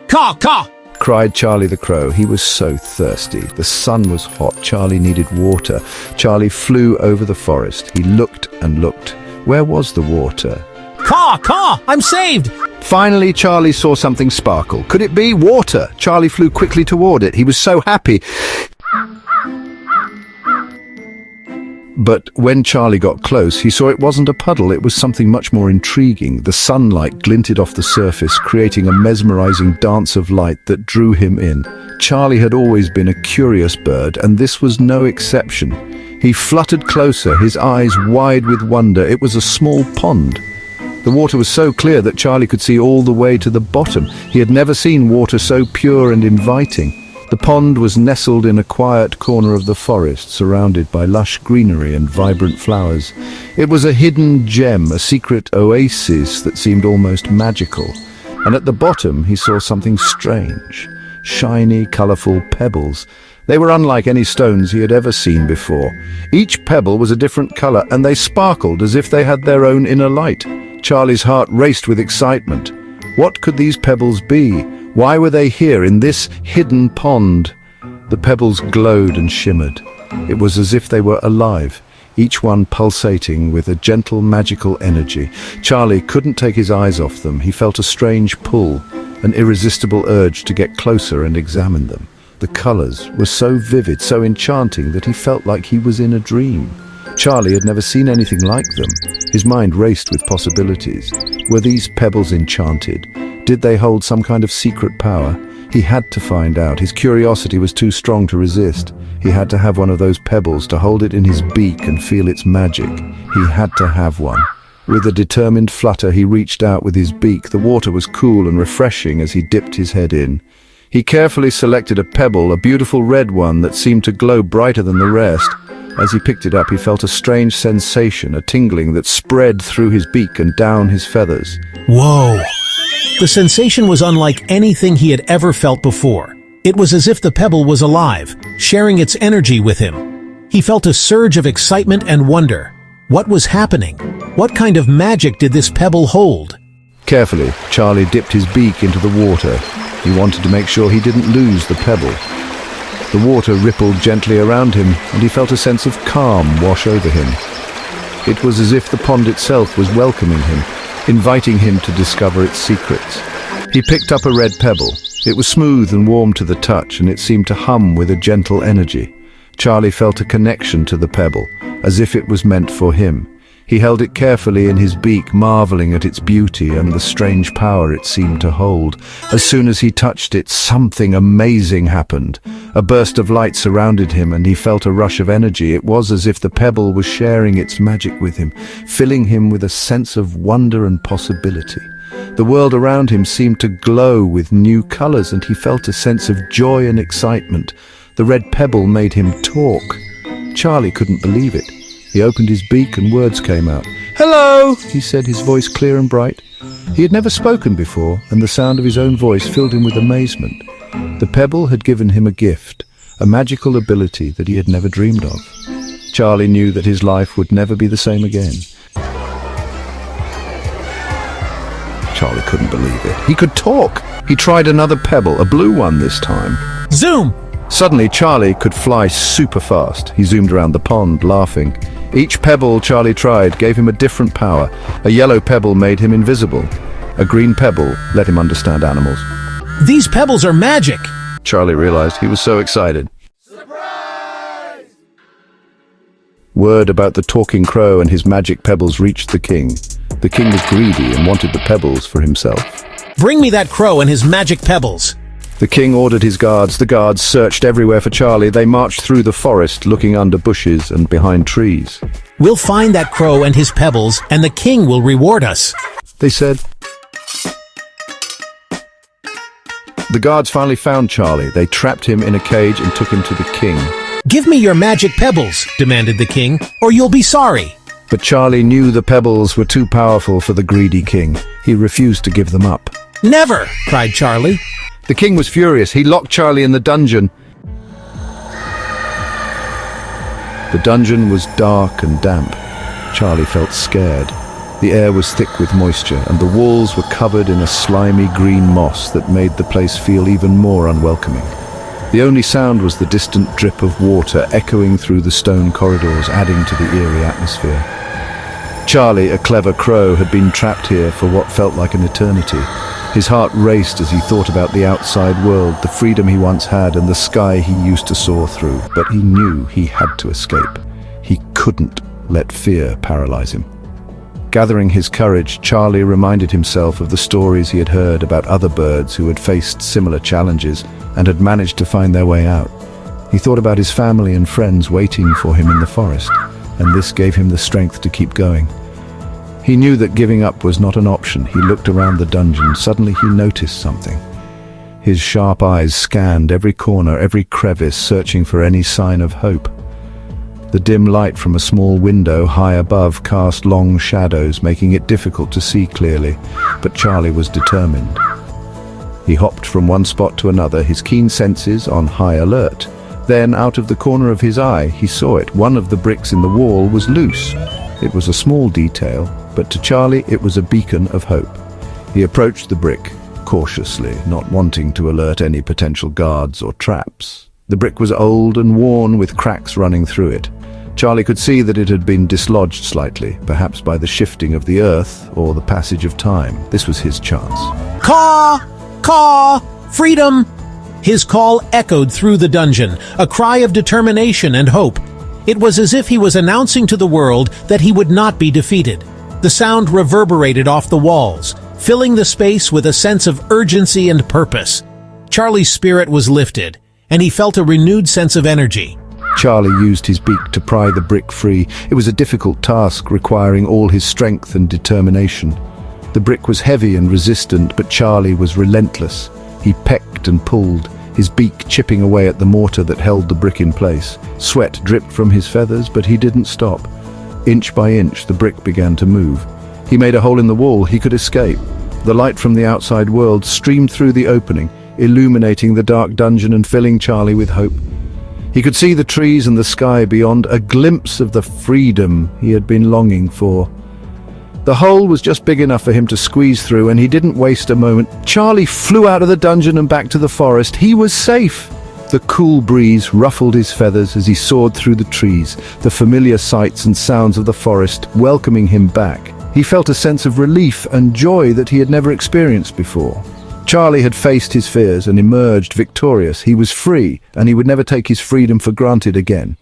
Caw, caw! Cried Charlie the Crow. He was so thirsty. The sun was hot. Charlie needed water. Charlie flew over the forest. He looked and looked. Where was the water? Caw, caw! I'm saved! Finally, Charlie saw something sparkle. Could it be water? Charlie flew quickly toward it. He was so happy. But when Charlie got close, he saw it wasn't a puddle. It was something much more intriguing. The sunlight glinted off the surface, creating a mesmerizing dance of light that drew him in. Charlie had always been a curious bird, and this was no exception. He fluttered closer, his eyes wide with wonder. It was a small pond. The water was so clear that Charlie could see all the way to the bottom. He had never seen water so pure and inviting. The pond was nestled in a quiet corner of the forest, surrounded by lush greenery and vibrant flowers. It was a hidden gem, a secret oasis that seemed almost magical. And at the bottom he saw something strange. Shiny, colourful pebbles. They were unlike any stones he had ever seen before. Each pebble was a different colour, and they sparkled as if they had their own inner light. Charlie's heart raced with excitement. What could these pebbles be? Why were they here in this hidden pond? The pebbles glowed and shimmered. It was as if they were alive, each one pulsating with a gentle, magical energy. Charlie couldn't take his eyes off them. He felt a strange pull, an irresistible urge to get closer and examine them. The colors were so vivid, so enchanting that he felt like he was in a dream. Charlie had never seen anything like them. His mind raced with possibilities. Were these pebbles enchanted? Did they hold some kind of secret power? He had to find out. His curiosity was too strong to resist. He had to have one of those pebbles, to hold it in his beak and feel its magic. He had to have one. With a determined flutter, he reached out with his beak. The water was cool and refreshing as he dipped his head in. He carefully selected a pebble, a beautiful red one that seemed to glow brighter than the rest. As he picked it up, he felt a strange sensation, a tingling that spread through his beak and down his feathers. Whoa! The sensation was unlike anything he had ever felt before. It was as if the pebble was alive, sharing its energy with him. He felt a surge of excitement and wonder. What was happening? What kind of magic did this pebble hold? Carefully, Charlie dipped his beak into the water. He wanted to make sure he didn't lose the pebble. The water rippled gently around him, and he felt a sense of calm wash over him. It was as if the pond itself was welcoming him, inviting him to discover its secrets. He picked up a red pebble. It was smooth and warm to the touch, and it seemed to hum with a gentle energy. Charlie felt a connection to the pebble, as if it was meant for him. He held it carefully in his beak, marveling at its beauty and the strange power it seemed to hold. As soon as he touched it, something amazing happened. A burst of light surrounded him, and he felt a rush of energy. It was as if the pebble was sharing its magic with him, filling him with a sense of wonder and possibility. The world around him seemed to glow with new colors, and he felt a sense of joy and excitement. The red pebble made him talk. Charlie couldn't believe it. He opened his beak and words came out. "Hello," he said, his voice clear and bright. He had never spoken before, and the sound of his own voice filled him with amazement. The pebble had given him a gift, a magical ability that he had never dreamed of. Charlie knew that his life would never be the same again. Charlie couldn't believe it. He could talk. He tried another pebble, a blue one this time. Zoom! Suddenly, Charlie could fly super fast. He zoomed around the pond, laughing. Each pebble Charlie tried gave him a different power. A yellow pebble made him invisible. A green pebble let him understand animals. These pebbles are magic! Charlie realized. He was so excited. Surprise! Word about the talking crow and his magic pebbles reached the king. The king was greedy and wanted the pebbles for himself. Bring me that crow and his magic pebbles! The king ordered his guards. The guards searched everywhere for Charlie. They marched through the forest, looking under bushes and behind trees. We'll find that crow and his pebbles, and the king will reward us, they said. The guards finally found Charlie. They trapped him in a cage and took him to the king. Give me your magic pebbles, demanded the king, or you'll be sorry. But Charlie knew the pebbles were too powerful for the greedy king. He refused to give them up. Never, cried Charlie. The king was furious. He locked Charlie in the dungeon. The dungeon was dark and damp. Charlie felt scared. The air was thick with moisture, and the walls were covered in a slimy green moss that made the place feel even more unwelcoming. The only sound was the distant drip of water echoing through the stone corridors, adding to the eerie atmosphere. Charlie, a clever crow, had been trapped here for what felt like an eternity. His heart raced as he thought about the outside world, the freedom he once had, and the sky he used to soar through. But he knew he had to escape. He couldn't let fear paralyze him. Gathering his courage, Charlie reminded himself of the stories he had heard about other birds who had faced similar challenges and had managed to find their way out. He thought about his family and friends waiting for him in the forest, and this gave him the strength to keep going. He knew that giving up was not an option. He looked around the dungeon. Suddenly he noticed something. His sharp eyes scanned every corner, every crevice, searching for any sign of hope. The dim light from a small window high above cast long shadows, making it difficult to see clearly, but Charlie was determined. He hopped from one spot to another, his keen senses on high alert. Then, out of the corner of his eye, he saw it. One of the bricks in the wall was loose. It was a small detail, but to Charlie it was a beacon of hope. He approached the brick cautiously, not wanting to alert any potential guards or traps. The brick was old and worn, with cracks running through it. Charlie could see that it had been dislodged slightly, perhaps by the shifting of the earth or the passage of time. This was his chance. Caw! Caw! Freedom! His call echoed through the dungeon, a cry of determination and hope. It was as if he was announcing to the world that he would not be defeated. The sound reverberated off the walls, filling the space with a sense of urgency and purpose. Charlie's spirit was lifted, and he felt a renewed sense of energy. Charlie used his beak to pry the brick free. It was a difficult task, requiring all his strength and determination. The brick was heavy and resistant, but Charlie was relentless. He pecked and pulled, his beak chipping away at the mortar that held the brick in place. Sweat dripped from his feathers, but he didn't stop. Inch by inch, the brick began to move. He made a hole in the wall. He could escape. The light from the outside world streamed through the opening, illuminating the dark dungeon and filling Charlie with hope. He could see the trees and the sky beyond, a glimpse of the freedom he had been longing for. The hole was just big enough for him to squeeze through, and he didn't waste a moment. Charlie flew out of the dungeon and back to the forest. He was safe. The cool breeze ruffled his feathers as he soared through the trees, the familiar sights and sounds of the forest welcoming him back. He felt a sense of relief and joy that he had never experienced before. Charlie had faced his fears and emerged victorious. He was free, and he would never take his freedom for granted again.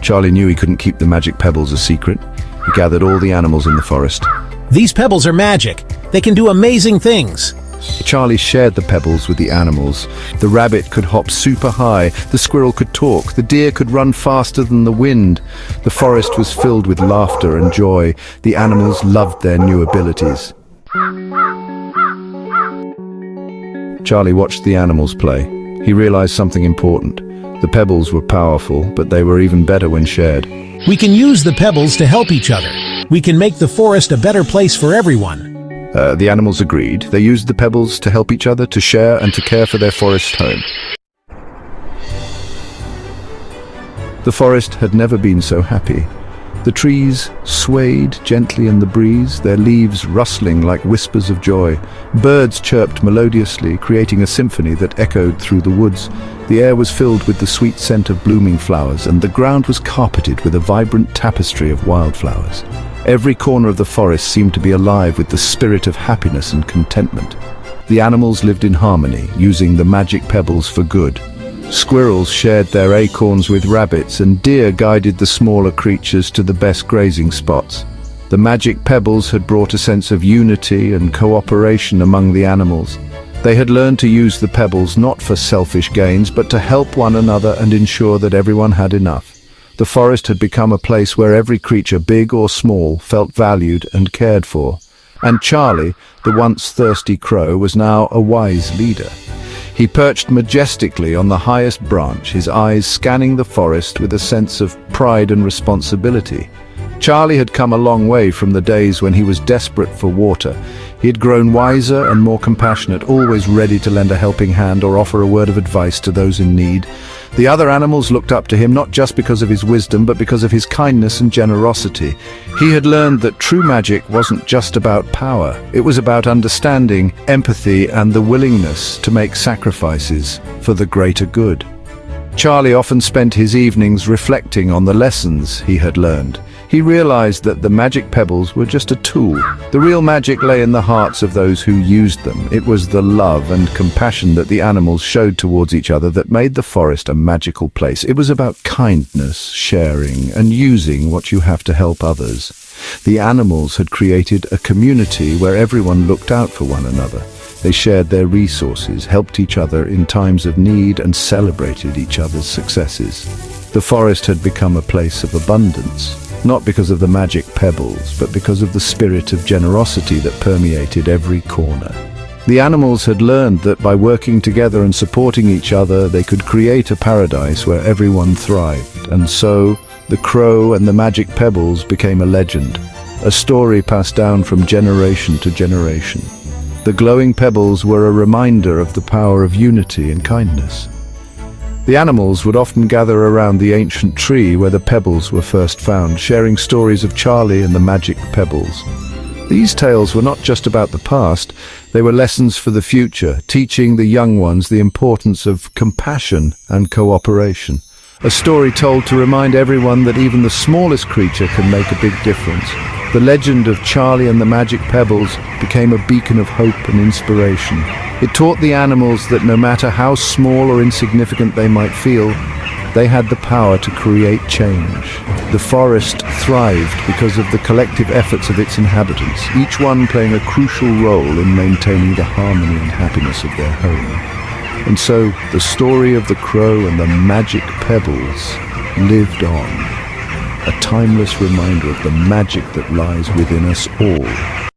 Charlie knew he couldn't keep the magic pebbles a secret. He gathered all the animals in the forest. These pebbles are magic. They can do amazing things. Charlie shared the pebbles with the animals. The rabbit could hop super high, the squirrel could talk, the deer could run faster than the wind. The forest was filled with laughter and joy. The animals loved their new abilities. Charlie watched the animals play. He realized something important. The pebbles were powerful, but they were even better when shared. We can use the pebbles to help each other. We can make the forest a better place for everyone. The animals agreed. They used the pebbles to help each other, to share, and to care for their forest home. The forest had never been so happy. The trees swayed gently in the breeze, their leaves rustling like whispers of joy. Birds chirped melodiously, creating a symphony that echoed through the woods. The air was filled with the sweet scent of blooming flowers, and the ground was carpeted with a vibrant tapestry of wildflowers. Every corner of the forest seemed to be alive with the spirit of happiness and contentment. The animals lived in harmony, using the magic pebbles for good. Squirrels shared their acorns with rabbits, and deer guided the smaller creatures to the best grazing spots. The magic pebbles had brought a sense of unity and cooperation among the animals. They had learned to use the pebbles not for selfish gains, but to help one another and ensure that everyone had enough. The forest had become a place where every creature, big or small, felt valued and cared for. And Charlie, the once thirsty crow, was now a wise leader. He perched majestically on the highest branch, his eyes scanning the forest with a sense of pride and responsibility. Charlie had come a long way from the days when he was desperate for water. He had grown wiser and more compassionate, always ready to lend a helping hand or offer a word of advice to those in need. The other animals looked up to him not just because of his wisdom, but because of his kindness and generosity. He had learned that true magic wasn't just about power. It was about understanding, empathy, and the willingness to make sacrifices for the greater good. Charlie often spent his evenings reflecting on the lessons he had learned. He realized that the magic pebbles were just a tool. The real magic lay in the hearts of those who used them. It was the love and compassion that the animals showed towards each other that made the forest a magical place. It was about kindness, sharing, and using what you have to help others. The animals had created a community where everyone looked out for one another. They shared their resources, helped each other in times of need, and celebrated each other's successes. The forest had become a place of abundance, not because of the magic pebbles, but because of the spirit of generosity that permeated every corner. The animals had learned that by working together and supporting each other, they could create a paradise where everyone thrived. And so, the crow and the magic pebbles became a legend, a story passed down from generation to generation. The glowing pebbles were a reminder of the power of unity and kindness. The animals would often gather around the ancient tree where the pebbles were first found, sharing stories of Charlie and the magic pebbles. These tales were not just about the past, they were lessons for the future, teaching the young ones the importance of compassion and cooperation. A story told to remind everyone that even the smallest creature can make a big difference. The legend of Charlie and the magic pebbles became a beacon of hope and inspiration. It taught the animals that no matter how small or insignificant they might feel, they had the power to create change. The forest thrived because of the collective efforts of its inhabitants, each one playing a crucial role in maintaining the harmony and happiness of their home. And so, the story of the crow and the magic pebbles lived on, a timeless reminder of the magic that lies within us all.